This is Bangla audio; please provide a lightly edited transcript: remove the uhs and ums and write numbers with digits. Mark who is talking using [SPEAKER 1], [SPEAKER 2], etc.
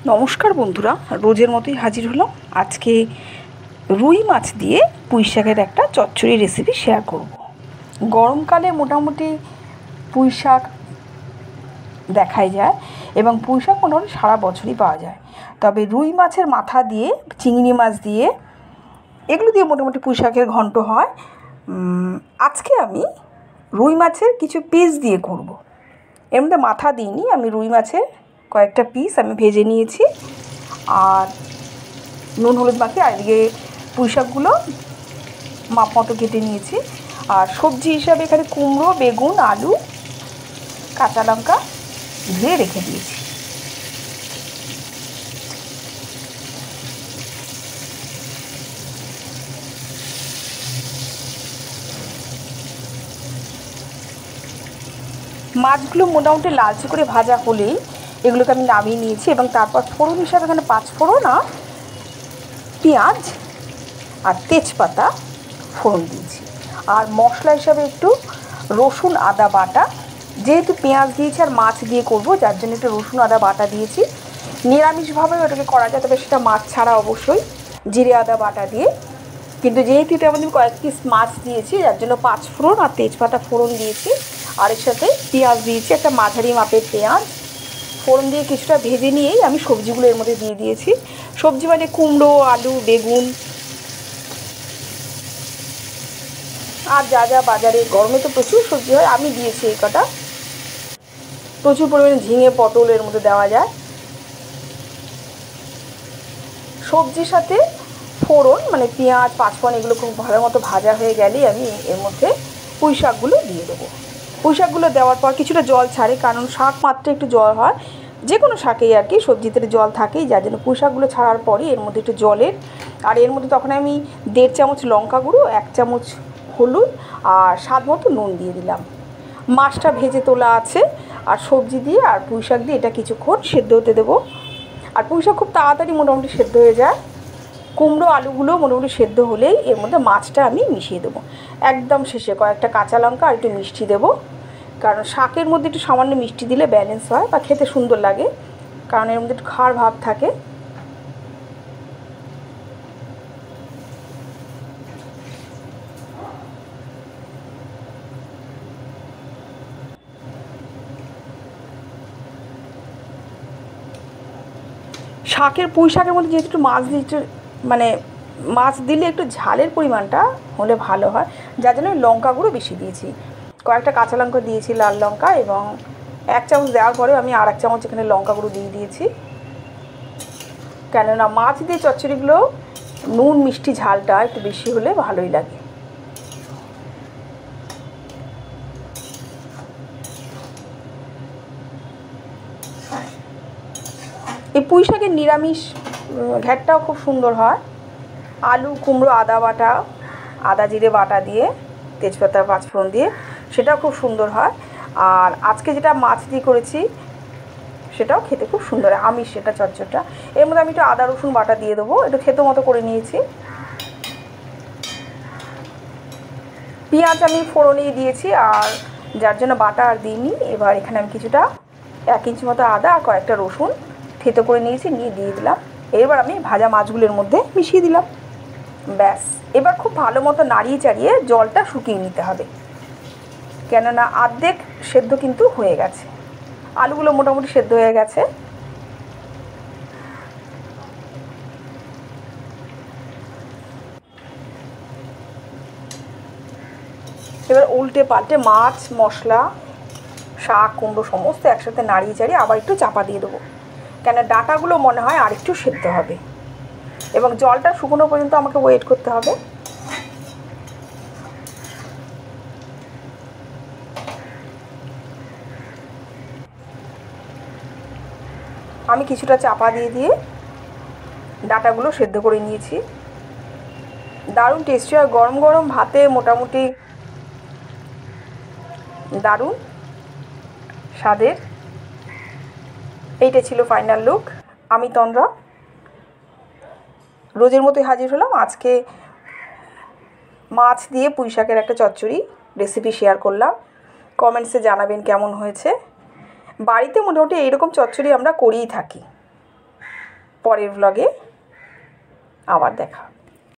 [SPEAKER 1] নমস্কার বন্ধুরা, রোজের মতোই হাজির হলাম। আজকে রুই মাছ দিয়ে পুঁই শাকের একটা চচ্চড়ি রেসিপি শেয়ার করব। গরমকালে মোটামুটি পুঁই শাক দেখাই যায় এবং পুঁই শাক মোটামুটি সারা বছরই পাওয়া যায়। তবে রুই মাছের মাথা দিয়ে, চিংড়ি মাছ দিয়ে, এগুলো দিয়ে মোটামুটি পুঁই শাকের ঘন্ট হয়। আজকে আমি রুই মাছের কিছু পিস দিয়ে করব। এর মধ্যে মাথা দিইনি, আমি রুই মাছের কয়েকটা পিস আমি ভেজে নিয়েছি আর নুন হলুদ মাখিয়ে। আর এদিকে পুঁই শাকগুলো মাপ মতো কেটে নিয়েছি। আর সবজি হিসাবে এখানে কুমড়ো, বেগুন, আলু, কাঁচা লঙ্কা ধুয়ে রেখে দিয়েছি। মাছগুলো মোটামুটি লালচে করে ভাজা হলেই এগুলোকে আমি নামিয়ে নিয়েছি এবং তারপর ফোড়ন হিসাবে এখানে 5 ফোড়ন আর পেঁয়াজ আর তেজপাতা ফোড়ন দিয়েছি। আর মশলা হিসাবে একটু রসুন আদা বাটা, যেহেতু পেঁয়াজ দিয়েছি আর মাছ দিয়ে করব যার জন্য একটু রসুন আদা বাটা দিয়েছি। নিরামিষভাবে ওটাকে করা যায়, তবে সেটা মাছ ছাড়া অবশ্যই জিরে আদা বাটা দিয়ে। কিন্তু যেহেতু এটা আমাদের কয়েক পিস মাছ দিয়েছি যার জন্য 5 ফোড়ন আর তেজপাতা ফোড়ন দিয়েছি। আর এর সাথে পেঁয়াজ দিয়েছি, একটা মাঝারি মাপের পেঁয়াজ ফোড়ন দিয়ে কিছুটা ভেজে নিয়েই আমি সবজিগুলো এর মধ্যে দিয়ে দিয়েছি। সবজি মানে কুমড়ো, আলু, বেগুন আর যা যা বাজারে, গরমে তো প্রচুর সবজি হয়, আমি দিয়েছি এই কটা। প্রচুর পরিমাণে ঝিঙে, পটল এর মধ্যে দেওয়া যায়। সবজির সাথে ফোড়ন মানে পেঁয়াজ, পাঁচফোড়ন এগুলো খুব ভালো মতো ভাজা হয়ে গেলেই আমি এর মধ্যে পুঁই শাকগুলো দিয়ে দেবো। পুঁই শাকগুলো দেওয়ার পর কিছুটা জল ছাড়ে, কারণ শাক মাত্রে একটু জল হয়, যে কোনো শাকেই আর কি সবজিতে জল থাকেই, যার জন্য পুঁই শাকগুলো ছাড়ার পরই এর মধ্যে একটু জলের। আর এর মধ্যে তখন আমি 1.5 চামচ লঙ্কা গুঁড়ো, 1 চামচ হলুদ আর স্বাদ মতো নুন দিয়ে দিলাম। মাছটা ভেজে তোলা আছে আর সবজি দিয়ে আর পুঁই শাক দিয়ে এটা কিছুক্ষণ সেদ্ধ হতে দেবো। আর পুঁই শাক খুব তাড়াতাড়ি মোটামুটি সেদ্ধ হয়ে যায়। কুমড়ো আলুগুলো মোটামুটি সেদ্ধ হলেই এর মধ্যে মাছটা আমি মিশিয়ে দেবো। একদম শেষে কয়েকটা কাঁচা লঙ্কা আর একটু মিষ্টি দেবো, কারণ শাকের মধ্যে একটু সামান্য মিষ্টি দিলে ব্যালেন্স হয় বা খেতে সুন্দর লাগে, কারণ এর মধ্যে একটু খাওয়ার ভাব থাকে। পুঁই শাকের মধ্যে যেহেতু একটু মাছ দিচ্ছে, মানে মাছ দিলে একটু ঝালের পরিমাণটা হলে ভালো হয়, যার জন্য লঙ্কা গুঁড়ো বেশি দিয়েছি। কয়েকটা কাঁচা লঙ্কা দিয়েছি, লাল লঙ্কা, এবং 1 চামচ দেওয়ার পরেও আমি আর 1 চামচ এখানে লঙ্কা গুঁড়ো দিয়ে দিয়েছি। কেননা মাছ দিয়ে চচ্চড়িগুলো নুন মিষ্টি ঝালটা একটু বেশি হলে ভালোই লাগে। এই পুঁই শাকের নিরামিষ ঘ্যাটটাও খুব সুন্দর হয়। আলু, কুমড়ো, আদা বাটা, আদা জিরে বাটা দিয়ে, তেজপাতা, 5 ফোড়ন দিয়ে, সেটাও খুব সুন্দর হয়। আর আজকে যেটা মাছ দিয়ে করেছি সেটাও খেতে খুব সুন্দর হয়, আমিষ সেটা চচ্চড়িটা। এর মধ্যে আমি একটু আদা রসুন বাটা দিয়ে দেবো, একটু খেতে মতো করে নিয়েছি। পেঁয়াজ আমি ফোড়নেই দিয়েছি আর যার জন্য বাটা আর দিইনি। এবার এখানে আমি কিছুটা 1 ইঞ্চি মতো আদা আর কয়েকটা রসুন থেতো করে নিয়েছি, নিয়ে দিয়ে দিলাম। এবার আমি ভাজা মাছগুলোর মধ্যে মিশিয়ে দিলাম। ব্যাস, এবার খুব ভালো মতো নাড়িয়ে চাড়িয়ে জলটা শুকিয়ে নিতে হবে, কেননা অর্ধেক সেদ্ধ কিন্তু হয়ে গেছে, আলুগুলো মোটামুটি সেদ্ধ হয়ে গেছে। এবার উল্টে পাল্টে মাছ, মশলা, শাক, কুমড়ো সমস্ত একসাথে নাড়িয়ে চাড়িয়ে আবার একটু চাপা দিয়ে দেবো, কেন ডাঁটাগুলো মনে হয় আর একটু সেদ্ধ হবে এবং জলটা শুকনো পর্যন্ত আমাকে ওয়েট করতে হবে। আমি কিছুটা চাপা দিয়ে দিয়ে ডাঁটাগুলো সেদ্ধ করে নিয়েছি। দারুণ টেস্টি হয়, গরম গরম ভাতে মোটামুটি দারুণ স্বাদের। এইটা ছিল ফাইনাল লুক। আমি তন্দ্রা রোজের মতোই হাজির হলাম। আজকে মাছ দিয়ে পুঁই শাকের একটা চচ্চড়ি রেসিপি শেয়ার করলাম। কমেন্টসে জানাবেন কেমন হয়েছে। বাড়িতে মোটামুটি এইরকম চচ্চড়ি আমরা করেই থাকি। পরের ব্লগে আবার দেখা হবে।